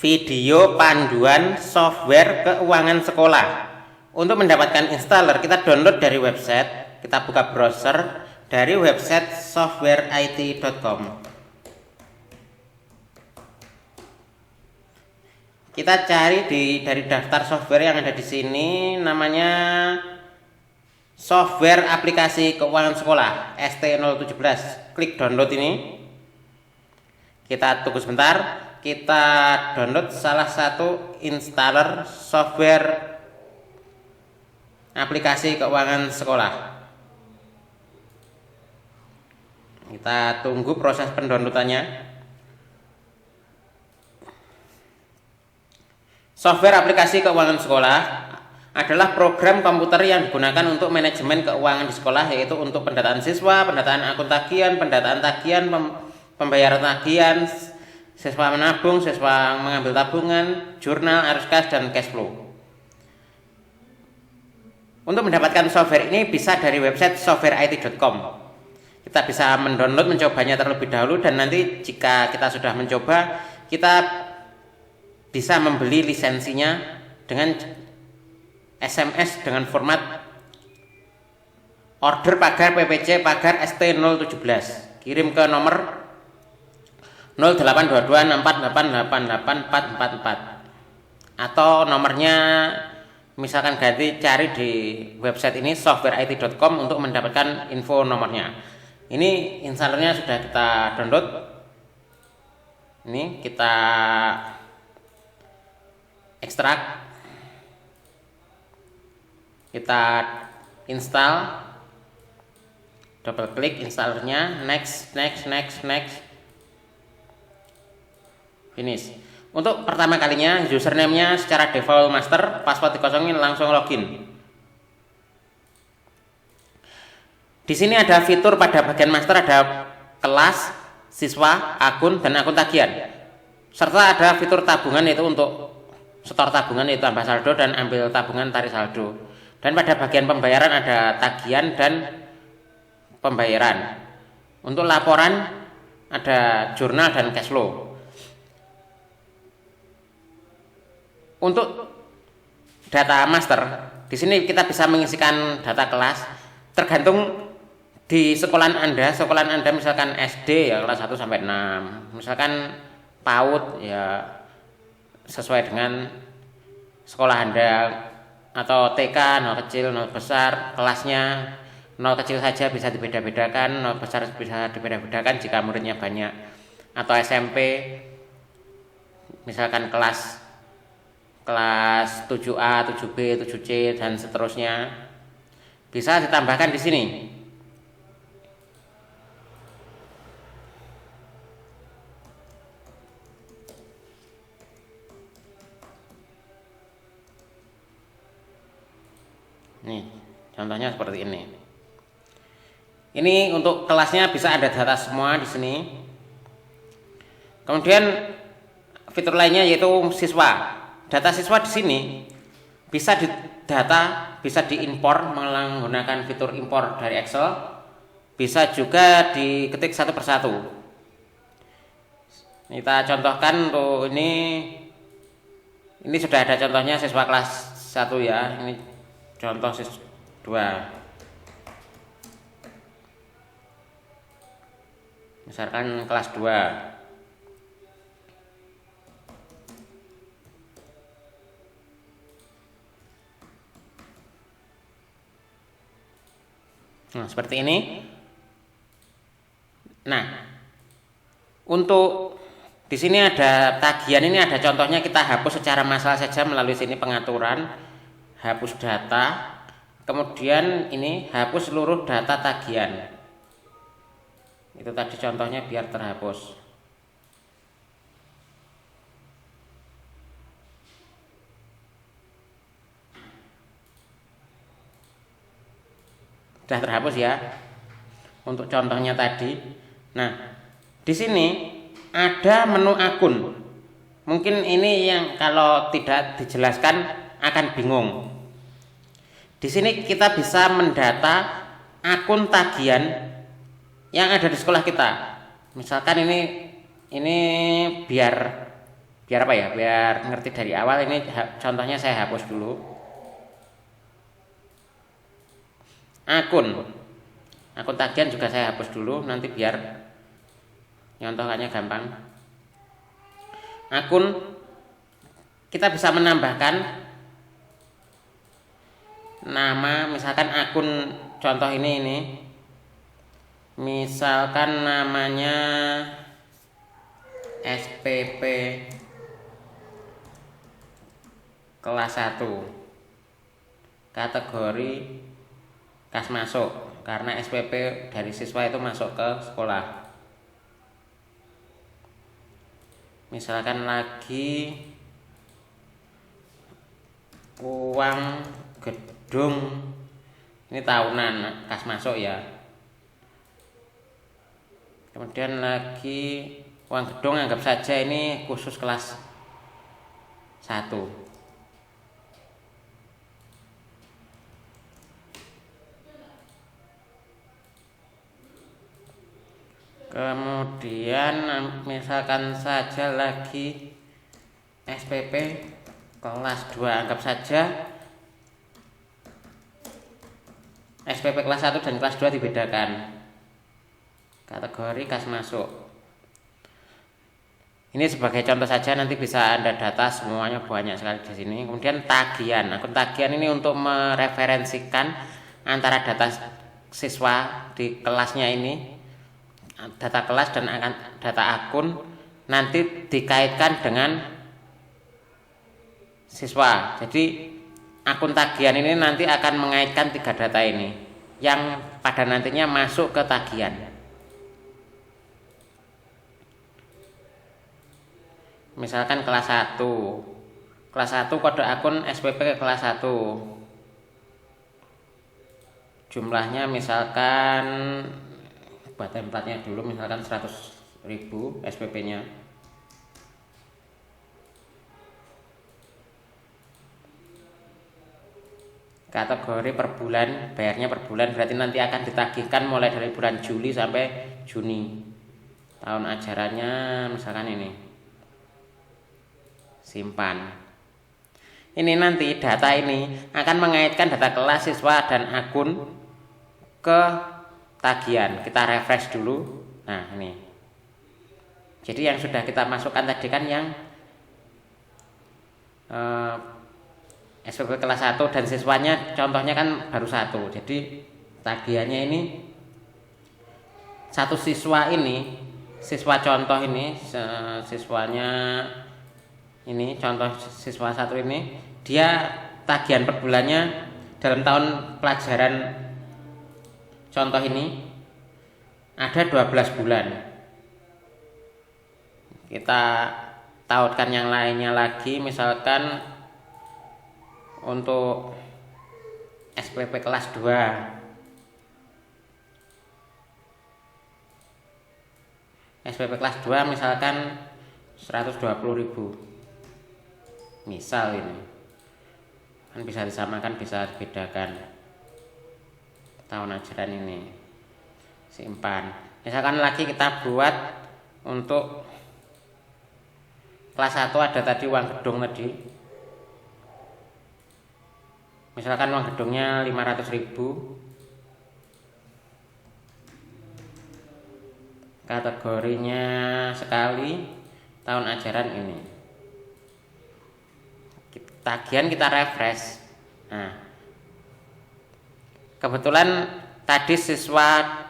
video panduan software keuangan sekolah. Untuk mendapatkan installer, kita download dari website, kita buka browser dari website softwarait.com. Kita cari dari daftar software yang ada di sini, namanya software aplikasi keuangan sekolah ST017. Klik download ini. Kita tunggu sebentar. Kita download salah satu installer software aplikasi keuangan sekolah. Kita tunggu proses pendownloadannya. Software aplikasi keuangan sekolah adalah program komputer yang digunakan untuk manajemen keuangan di sekolah, yaitu untuk pendataan siswa, pendataan akun tagihan, pendataan tagihan, pembayaran tagihan, siswa menabung, siswa mengambil tabungan, jurnal, arus kas, dan cash flow. Untuk mendapatkan software ini bisa dari website softwarait.com. Kita bisa mendownload, mencobanya terlebih dahulu, dan nanti jika kita sudah mencoba, kita bisa membeli lisensinya dengan SMS dengan format order pagar PPC pagar ST017. Kirim ke nomor 082264888444 atau nomornya misalkan ganti, cari di website ini softwarait.com untuk mendapatkan info nomornya. Ini installernya sudah kita download. Ini kita ekstrak, kita install, double klik installernya, next, finish. Untuk pertama kalinya username-nya secara default master, password dikosongin, langsung login. Di sini ada fitur pada bagian master, ada kelas, siswa, akun, dan akun tagihan. Serta ada fitur tabungan, yaitu untuk setor tabungan, yaitu tambah saldo, dan ambil tabungan, tarik saldo. Dan pada bagian pembayaran ada tagihan dan pembayaran. Untuk laporan ada jurnal dan cash flow. Untuk data master, di sini kita bisa mengisikan data kelas tergantung di sekolahan Anda. Sekolahan Anda misalkan SD ya kelas 1 sampai 6. Misalkan PAUD ya sesuai dengan sekolah Anda, atau TK 0 kecil 0 besar, kelasnya 0 kecil saja bisa dibeda-bedakan, 0 besar bisa dibeda-bedakan jika muridnya banyak. Atau SMP misalkan kelas 7A, 7B, 7C, dan seterusnya bisa ditambahkan di sini. Nih, contohnya seperti ini. Ini untuk kelasnya bisa ada data semua di sini. Kemudian fitur lainnya yaitu siswa. Data siswa di sini bisa bisa diimpor menggunakan fitur impor dari Excel. Bisa juga diketik satu persatu. Kita contohkan untuk ini sudah ada contohnya siswa kelas 1 ya. Ini contoh siswa 2. Misalkan kelas 2. Nah, seperti ini. Nah, untuk di sini ada tagihan, ini ada contohnya, kita hapus secara masalah saja melalui sini pengaturan, hapus data, kemudian ini hapus seluruh data tagihan. Itu tadi contohnya biar terhapus. Sudah terhapus ya untuk contohnya tadi. Nah, di sini ada menu akun. Mungkin ini yang kalau tidak dijelaskan akan bingung. Di sini kita bisa mendata akun tagihan yang ada di sekolah kita. Misalkan ini biar Biar apa ya? Biar ngerti dari awal. Ini contohnya saya hapus dulu. Akun tagihan juga saya hapus dulu, nanti biar nyontohannya gampang. Akun kita bisa menambahkan nama, misalkan akun contoh ini misalkan namanya SPP kelas 1, kategori kas masuk, karena SPP dari siswa itu masuk ke sekolah. Misalkan lagi uang gedung, ini tahunan kas masuk ya. Kemudian lagi uang gedung, anggap saja ini khusus kelas 1. Kemudian misalkan saja lagi SPP kelas 2, anggap saja SPP kelas 1 dan kelas 2 dibedakan. Kategori kas masuk. Ini sebagai contoh saja, nanti bisa Anda data semuanya banyak sekali di sini. Kemudian tagihan. Akun tagihan ini untuk mereferensikan antara data siswa di kelasnya ini, data kelas dan data akun, nanti dikaitkan dengan siswa. Jadi akun tagihan ini nanti akan mengaitkan 3 data ini yang pada nantinya masuk ke tagihan. Misalkan kelas 1 kode akun SPP kelas 1, jumlahnya misalkan buat templatenya dulu, misalkan 100.000 SPP nya. Kategori per bulan, bayarnya per bulan, berarti nanti akan ditagihkan mulai dari bulan Juli sampai Juni. Tahun ajarannya misalkan ini. Simpan. Ini nanti data ini akan mengaitkan data kelas, siswa, dan akun ke tagihan. Kita refresh dulu. Nah ini. Jadi yang sudah kita masukkan tadi kan yang SPP kelas 1 dan siswanya contohnya kan baru 1. Jadi tagihannya ini satu siswa ini, siswa contoh ini, siswanya ini contoh siswa 1 ini, dia tagihan per bulannya dalam tahun pelajaran contoh ini ada 12 bulan. Kita tautkan yang lainnya lagi, misalkan untuk SPP kelas 2 SPP kelas 2 misalkan 120.000 misal, ini kan bisa disamakan, bisa dibedakan tahun ajaran ini. Simpan. Misalkan lagi kita buat untuk kelas 1 ada tadi uang gedung tadi, misalkan uang gedungnya 500.000, kategorinya sekali, tahun ajaran ini. Tagihan kita refresh. Nah, kebetulan tadi siswa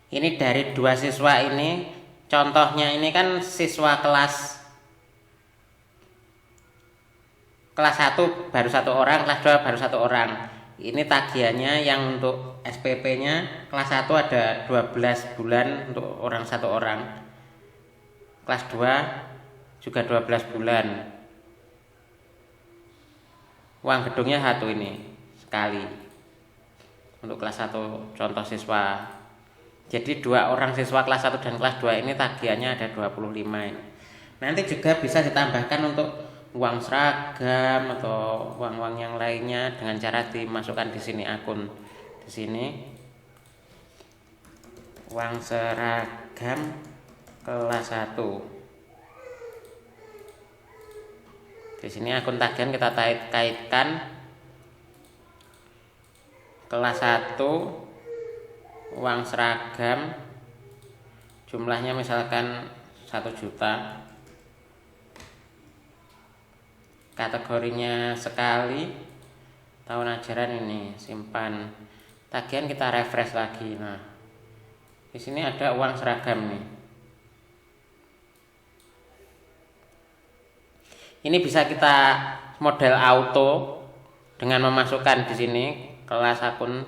Ini dari dua siswa ini, contohnya ini kan siswa kelas 1 baru 1 orang, kelas 2 baru 1 orang. Ini tagihannya yang untuk SPP-nya kelas 1 ada 12 bulan untuk orang 1 orang. Kelas 2 juga 12 bulan. Uang gedungnya 1 ini sekali. Untuk kelas 1 contoh siswa. Jadi 2 orang siswa kelas 1 dan kelas 2 ini tagihannya ada 25 ini. Nanti juga bisa ditambahkan untuk uang seragam atau uang-uang yang lainnya dengan cara dimasukkan di sini akun. Di sini uang seragam kelas 1. Di sini akun tagihan kita kaitkan kelas 1 uang seragam jumlahnya misalkan 1 juta. Kategorinya sekali, tahun ajaran ini, simpan. Tagihan kita refresh lagi. Nah, di sini ada uang seragam nih. Ini bisa kita model auto dengan memasukkan di sini kelas akun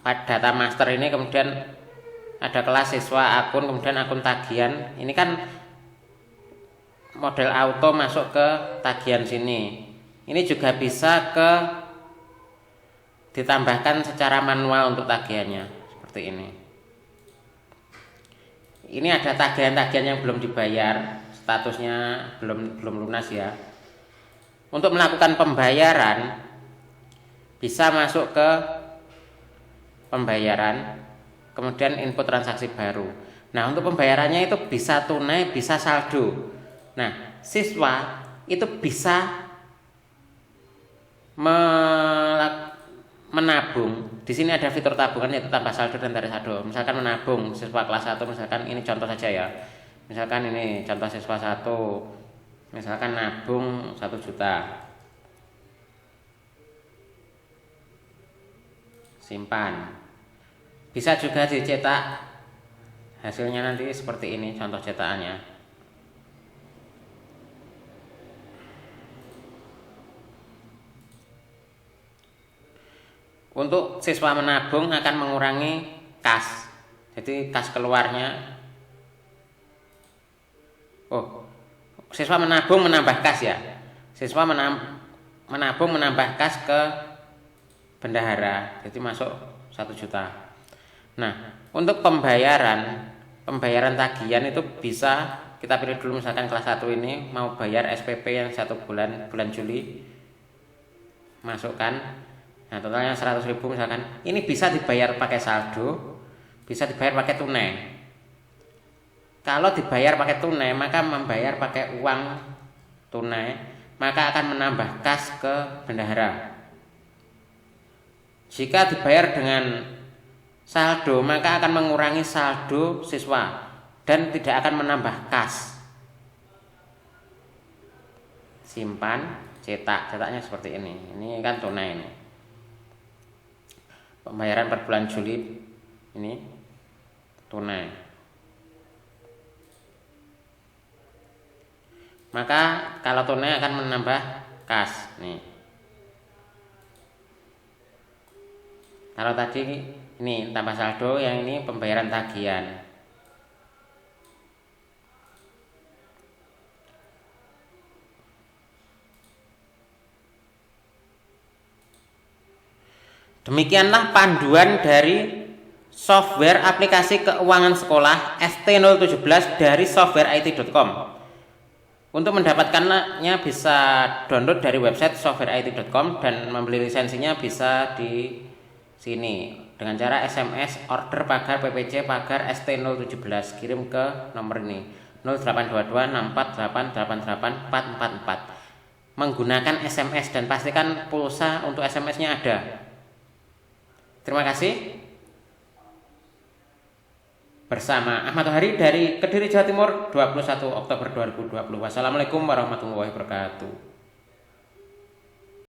data master ini, kemudian ada kelas siswa akun, kemudian akun tagihan. Ini kan model auto masuk ke tagihan sini. Ini juga bisa ditambahkan secara manual untuk tagihannya seperti ini. Ini ada tagihan-tagihan yang belum dibayar, statusnya belum lunas ya. Untuk melakukan pembayaran bisa masuk ke pembayaran, kemudian input transaksi baru. Nah, untuk pembayarannya itu bisa tunai, bisa saldo. Nah, siswa itu bisa menabung. Di sini ada fitur tabungan yaitu tambah saldo dan tarik saldo. Misalkan menabung siswa kelas 1, misalkan ini contoh saja ya. Misalkan ini contoh siswa 1. Misalkan nabung 1 juta. Simpan. Bisa juga dicetak. Hasilnya nanti seperti ini contoh cetakannya. Untuk siswa menabung akan mengurangi kas. Jadi kas keluarnya. Siswa menabung menambah kas ya. Siswa menabung menambah kas ke bendahara. Jadi masuk 1 juta. Nah, untuk pembayaran tagihan itu bisa kita pilih dulu, misalkan kelas 1 ini mau bayar SPP yang 1 bulan Juli. Masukkan. Nah, totalnya 100.000 misalkan. Ini bisa dibayar pakai saldo, bisa dibayar pakai tunai. Kalau dibayar pakai tunai, maka membayar pakai uang tunai, maka akan menambah kas ke bendahara. Jika dibayar dengan saldo, maka akan mengurangi saldo siswa dan tidak akan menambah kas. Simpan, cetaknya seperti ini. Ini kan tunai ini. Pembayaran per bulan Juli ini tunai. Maka kalau tunai akan menambah kas nih. Kalau tadi ini tambah saldo, yang ini pembayaran tagihan. Demikianlah panduan dari software aplikasi keuangan sekolah ST017 dari softwareIT.com. Untuk mendapatkannya bisa download dari website softwareIT.com dan membeli lisensinya bisa di sini dengan cara SMS order pagar PPC pagar ST017, kirim ke nomor ini 082264888444 menggunakan SMS dan pastikan pulsa untuk SMS-nya ada. Terima kasih. Bersama Ahmad Tohari dari Kediri, Jawa Timur, 21 Oktober 2020. Wassalamualaikum warahmatullahi wabarakatuh.